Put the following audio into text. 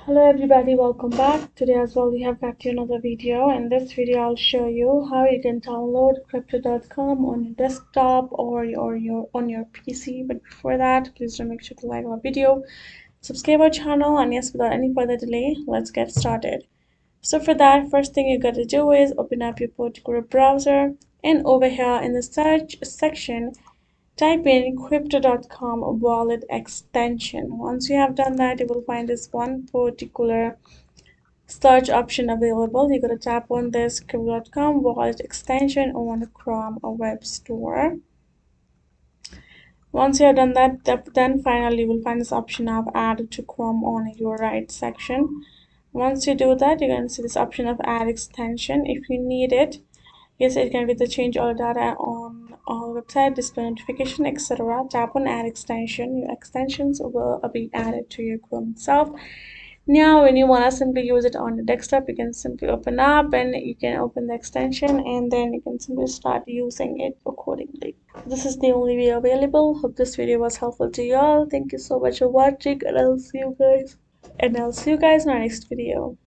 Hello everybody, welcome back. Today as well we have got you another video. In this video I'll show you how you can download crypto.com on your desktop or your on your PC. But before that, please do make sure to like our video, subscribe our channel, and yes, without any further delay, let's get started. So for that, first thing you gotta do is open up your particular browser, and over here in the search section type in crypto.com wallet extension. Once you have done that, you will find this one particular search option available. You're going to tap on this crypto.com wallet extension on Chrome or web store. Once you have done that, then finally you will find this option of add to Chrome on your right section. Once you do that, you're going to see this option of add extension. If you need it, yes, it can be the change all data on our website, display notification, etc. Tap on add extension. Your extensions will be added to your Chrome itself. Now when you want to simply use it on the desktop, you can simply open up and you can open the extension, and then you can simply start using it accordingly. This is the only way available. Hope this video was helpful to you all. Thank you so much for watching, and I'll see you guys in my next video.